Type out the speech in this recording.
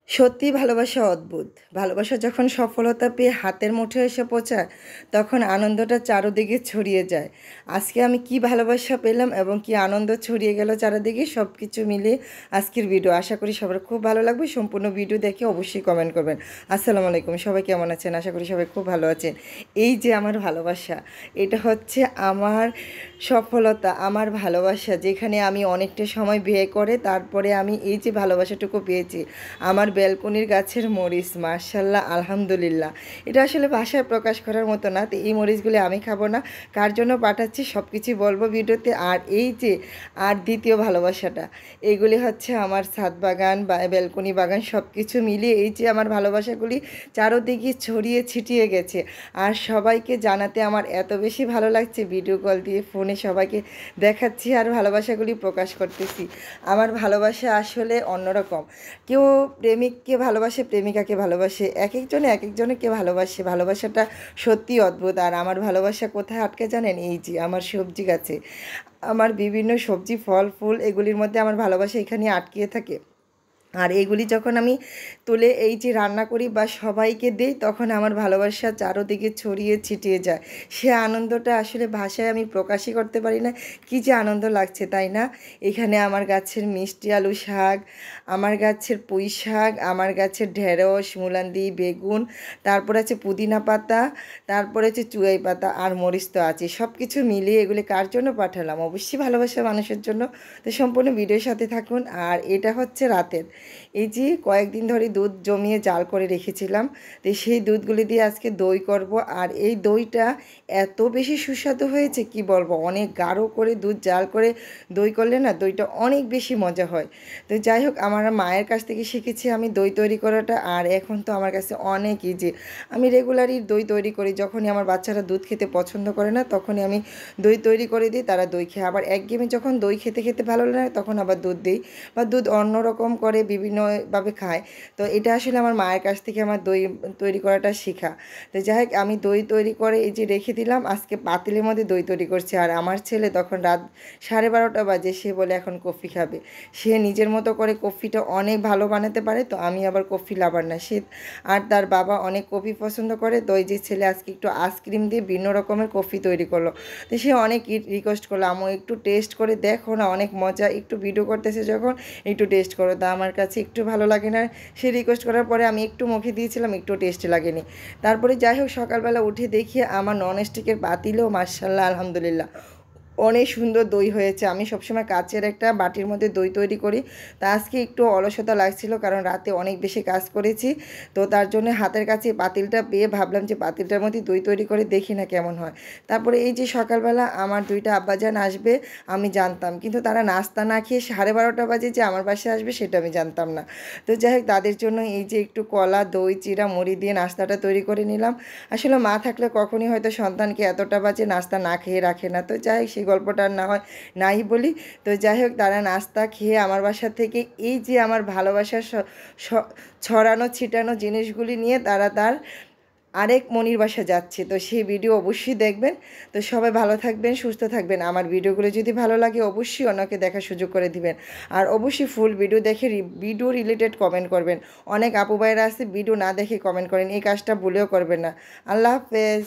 সত্যিই ভালোবাসা অদ্ভুত। ভালোবাসা যখন সফলতা পেয়ে হাতের মুঠোয় এসে পৌঁছায়, তখন আনন্দটা চারদিকে ছড়িয়ে যায়। আজকে আমি কি ভালোবাসা পেলাম এবং কি আনন্দ ছড়িয়ে গেল চারিদিকে, সব কিছু মিলিয়ে আজকের ভিডিও। আশা করি সবার খুব ভালো লাগবে। সম্পূর্ণ ভিডিও দেখে অবশ্যই কমেন্ট করবেন। আসসালামু আলাইকুম, সবাই কেমন আছেন? আশা করি সবাই খুব ভালো আছেন। এই যে আমার ভালোবাসা, এটা হচ্ছে আমার সফলতা, আমার ভালোবাসা, যেখানে আমি অনেকটা সময় ব্যয় করে তারপরে আমি এই যে ভালোবাসাটুকু পেয়েছি। আমার ব্যালকনির গাছের মরিচ, মাশাল্লাহ, আলহামদুলিল্লাহ। এটা আসলে ভাষায় প্রকাশ করার মতো না। তো এই মরিচগুলি আমি খাবো না, কার জন্য পাঠাচ্ছি সব কিছুই বলবো ভিডিওতে। আর এই যে দ্বিতীয় ভালোবাসাটা, এগুলি হচ্ছে আমার ছাদ বাগান বা ব্যালকনি বাগান, সব কিছু মিলিয়ে এই যে আমার ভালোবাসাগুলি চারোদিকে ছড়িয়ে ছিটিয়ে গেছে। আর সবাইকে জানাতে আমার এত বেশি ভালো লাগছে, ভিডিও কল দিয়ে ফোনে সবাইকে দেখাচ্ছি আর ভালোবাসাগুলি প্রকাশ করতেছি। আমার ভালোবাসা আসলে অন্যরকম। কেউ প্রেমিককে ভালোবাসে, প্রেমিকাকে ভালোবাসে, এক একজনে এক একজনকে ভালোবাসে। ভালোবাসাটা সত্যিই অদ্ভুত। আর আমার ভালোবাসা কোথায় আটকে জানেন? এই যে আমার সবজি গাছে, আমার বিভিন্ন সবজি, ফল, ফুল, এগুলির মধ্যে আমার ভালোবাসা এখানে আটকিয়ে থাকে। আর এইগুলি যখন আমি তুলে এই যে রান্না করি বা সবাইকে দিই, তখন আমার ভালোবাসা চারোদিকে ছড়িয়ে ছিটিয়ে যায়। সে আনন্দটা আসলে ভাষায় আমি প্রকাশই করতে পারি না। কী যে আনন্দ লাগছে, তাই না? এখানে আমার গাছের মিষ্টি আলু শাক, আমার গাছের পুঁই শাক, আমার গাছের ঢেঁড়স, মুলান্দি, বেগুন, তারপর আছে পুদিনা পাতা, তারপরে হচ্ছে চুয়াই পাতা, আর মরিচ তো আছে। সব কিছু মিলিয়ে এগুলি কার জন্য পাঠালাম? অবশ্যই ভালোবাসা মানুষের জন্য। তো সম্পূর্ণ ভিডিওর সাথে থাকুন। আর এটা হচ্ছে রাতের, এই যে কয়েকদিন ধরে দুধ জমিয়ে জাল করে রেখেছিলাম, তো সেই দুধগুলি দিয়ে আজকে দই করব। আর এই দইটা এত বেশি সুস্বাদু হয়েছে কি বলবো। অনেক গাঢ় করে দুধ জাল করে দই করলে না, দইটা অনেক বেশি মজা হয়। তো যাই হোক, আমার মায়ের কাছ থেকে শিখেছি আমি দই তৈরি করাটা। আর এখন তো আমার কাছে অনেক ইজি। আমি রেগুলারই দই তৈরি করি। যখনই আমার বাচ্চারা দুধ খেতে পছন্দ করে না, তখনই আমি দই তৈরি করে দিই, তারা দই খায়। আবার একঘেয়েমি যখন দই খেতে খেতে ভালো লাগে, তখন আবার দুধ দিই, বা দুধ অন্যরকম করে বিভিন্নভাবে খায়। তো এটা আসলে আমার মায়ের কাছ থেকে আমার দই তৈরি করাটা শেখা। তো যাই হোক, আমি দই তৈরি করে এই যে রেখে দিলাম, আজকে পাতিলের মধ্যে দই তৈরি করছি। আর আমার ছেলে তখন রাত 12:30 বাজে, সে বলে এখন কফি খাবে। সে নিজের মতো করে কফিটা অনেক ভালো বানাতে পারে, তো আমি আবার কফি লাভার না সে। আর তার বাবা অনেক কফি পছন্দ করে, তো এই যে ছেলে আজকে একটু আইসক্রিম দিয়ে ভিন্ন রকমের কফি তৈরি করলো। তো সে অনেক রিকোয়েস্ট করলো, আমু একটু টেস্ট করে দেখো না, অনেক মজা, একটু ভিডিও করতেছে যখন একটু টেস্ট করো। তা আমার কাছে একটু ভালো লাগে না। সে রিকোয়েস্ট করার পরে আমি একটু মুখে দিয়েছিলাম, একটু টেস্ট লাগেনি। তারপরে যাই হোক, সকালবেলা উঠে দেখি আমার ননস্টিকের পাতিলেও মাশাআল্লাহ, আলহামদুলিল্লাহ, অনেক সুন্দর দই হয়েছে। আমি সবসময় কাচের একটা বাটির মধ্যে দই তৈরি করি। তা আজকে একটু অলসতা লাগছিল, কারণ রাতে অনেক বেশি কাজ করেছি। তো তার জন্য হাতের কাছে পাতিলটা পেয়ে ভাবলাম যে পাতিলটার মধ্যে দই তৈরি করে দেখি না কেমন হয়। তারপরে এই যে সকালবেলা আমার দুইটা আব্বাজান আসবে, আমি জানতাম, কিন্তু তারা নাস্তা না খেয়ে 12:30 বাজে যে আমার বাসায় আসবে সেটা আমি জানতাম না। তো যাই হোক, তাদের জন্য এই যে একটু কলা, দই, চিড়া, মুড়ি দিয়ে নাস্তাটা তৈরি করে নিলাম। আসলে মা থাকলে কখনই হয়তো সন্তানকে এতটা বাজে নাস্তা না খেয়ে রাখে না। তো যাই হোক, সেই গল্পটা আর না হয় নাই বলি। তো যাই হোক, তারা নাস্তা খেয়ে আমার বাসা থেকে এই যে আমার ভালোবাসার ছড়ানো ছিটানো জিনিসগুলি নিয়ে তারা তার আরেক মনির বাসা যাচ্ছে। তো সেই ভিডিও অবশ্যই দেখবেন। তো সবাই ভালো থাকবেন, সুস্থ থাকবেন। আমার ভিডিওগুলো যদি ভালো লাগে অবশ্যই অন্যকে দেখার সুযোগ করে দিবেন। আর অবশ্যই ফুল ভিডিও দেখে ভিডিও রিলেটেড কমেন্ট করবেন। অনেক আপু ভাইয়েরা আছে ভিডিও না দেখে কমেন্ট করেন, এই কাজটা ভুলেও করবেন না। আল্লাহ হাফেজ।